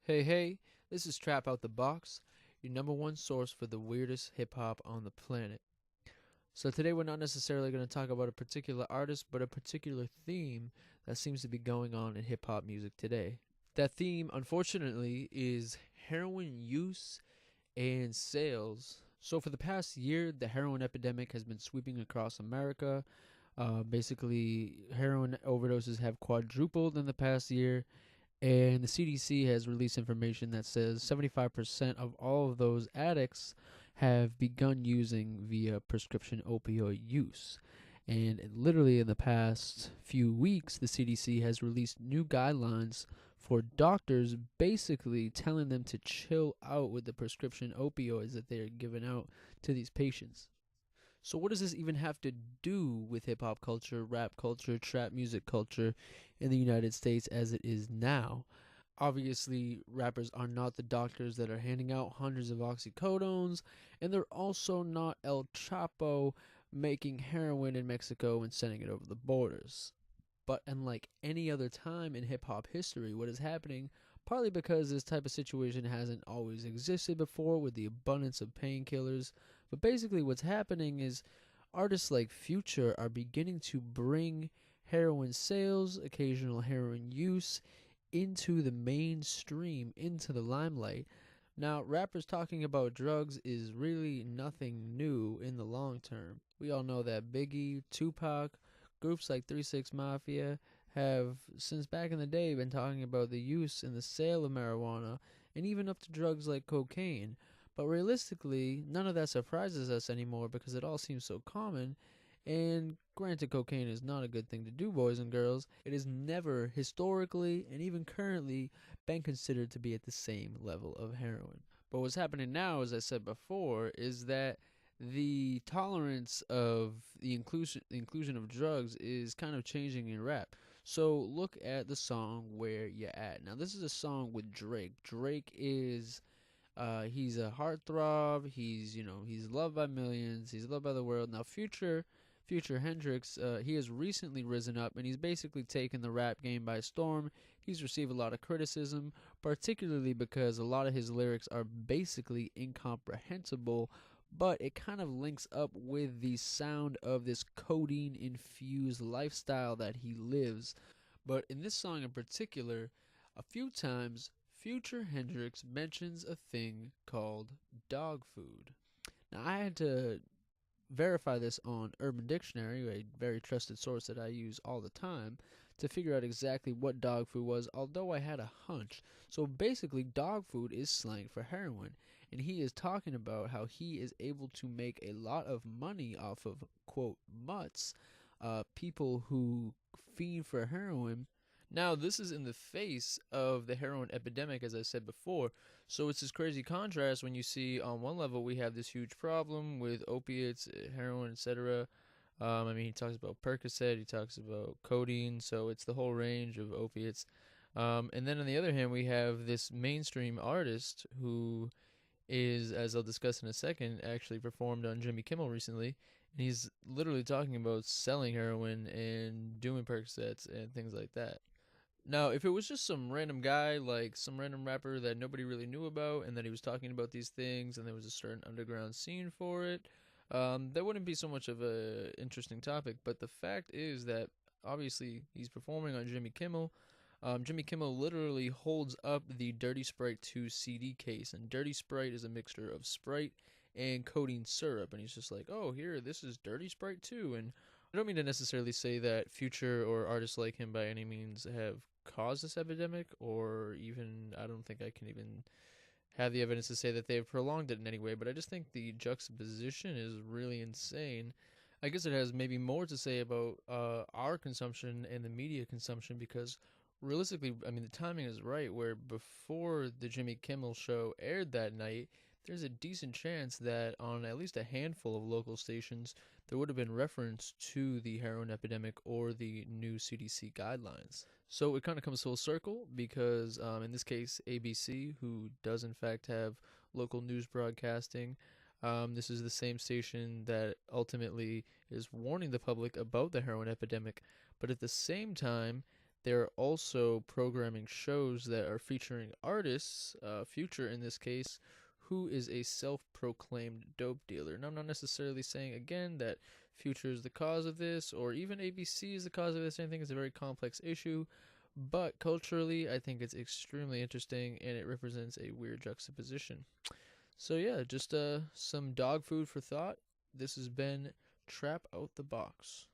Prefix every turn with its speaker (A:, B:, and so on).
A: Hey, this is Trapoutthebox, your number one source for the weirdest hip hop on the planet. So today we're not necessarily going to talk about a particular artist, but a particular theme that seems to be going on in hip hop music today. That theme, unfortunately, is heroin use and sales. So for the past year, the heroin epidemic has been sweeping across America. Basically, heroin overdoses have quadrupled in the past year, and the CDC has released information that says 75% of all of those addicts have begun using via prescription opioid use. And literally in the past few weeks, the CDC has released new guidelines for doctors, basically telling them to chill out with the prescription opioids that they are giving out to these patients. So, what does this even have to do with hip hop culture, rap culture, trap music culture in the United States as it is now? Obviously, rappers are not the doctors that are handing out hundreds of oxycodones, and they're also not El Chapo making heroin in Mexico and sending it over the borders. But unlike any other time in hip hop history, what is happening, partly because this type of situation hasn't always existed before with the abundance of painkillers, but basically what's happening is artists like Future are beginning to bring heroin sales, occasional heroin use, into the mainstream, into the limelight. Now, rappers talking about drugs is really nothing new in the long term. We all know that Biggie, Tupac, groups like 3 6 Mafia have, since back in the day, been talking about the use and the sale of marijuana, and even up to drugs like cocaine. But realistically, none of that surprises us anymore because it all seems so common. And granted, cocaine is not a good thing to do, boys and girls. It has never, historically and even currently, been considered to be at the same level of heroin. But what's happening now, as I said before, is that the tolerance of the inclusion of drugs is kind of changing in rap. So look at the song "Where You At." Now this is a song with Drake. Drake is he's a heartthrob. He's loved by millions. He's loved by the world. Now Future Hendrix, he has recently risen up and he's basically taken the rap game by storm. He's received a lot of criticism, particularly because a lot of his lyrics are basically incomprehensible, but it kind of links up with the sound of this codeine infused lifestyle that he lives. But in this song in particular, a few times Future Hendrix mentions a thing called dog food. Now, I had to verify this on Urban Dictionary, a very trusted source that I use all the time, to figure out exactly what dog food was, although I had a hunch. So basically, dog food is slang for heroin, and he is talking about how he is able to make a lot of money off of, quote, mutts, people who fiend for heroin. Now, this is in the face of the heroin epidemic, as I said before. So it's this crazy contrast when you see on one level we have this huge problem with opiates, heroin, etc. He talks about Percocet, he talks about codeine, so it's the whole range of opiates. And then on the other hand, we have this mainstream artist who is, as I'll discuss in a second, actually performed on Jimmy Kimmel recently. And he's literally talking about selling heroin and doing Percocets and things like that. Now, if it was just some random guy, like some random rapper that nobody really knew about, and that he was talking about these things, and there was a certain underground scene for it, that wouldn't be so much of a interesting topic. But the fact is that obviously he's performing on Jimmy Kimmel. Jimmy Kimmel literally holds up the Dirty Sprite 2 CD case, and Dirty Sprite is a mixture of Sprite and codeine syrup, and he's just like, "Oh, here, this is Dirty Sprite 2," and I don't mean to necessarily say that Future or artists like him by any means have caused this epidemic, or even, I don't think I can even have the evidence to say that they've prolonged it in any way, but I just think the juxtaposition is really insane. I guess it has maybe more to say about our consumption and the media consumption because realistically, I mean, the timing is right where before the Jimmy Kimmel show aired that night, there's a decent chance that on at least a handful of local stations, there would have been reference to the heroin epidemic or the new CDC guidelines. So it kind of comes full circle because, in this case, ABC, who does in fact have local news broadcasting, this is the same station that ultimately is warning the public about the heroin epidemic. But at the same time, they're also programming shows that are featuring artists, Future in this case, who is a self-proclaimed dope dealer. And I'm not necessarily saying, again, that Future is the cause of this, or even ABC is the cause of this. I think it's a very complex issue, but culturally, I think it's extremely interesting, and it represents a weird juxtaposition. So yeah, just some dog food for thought. This has been Trap Out the Box.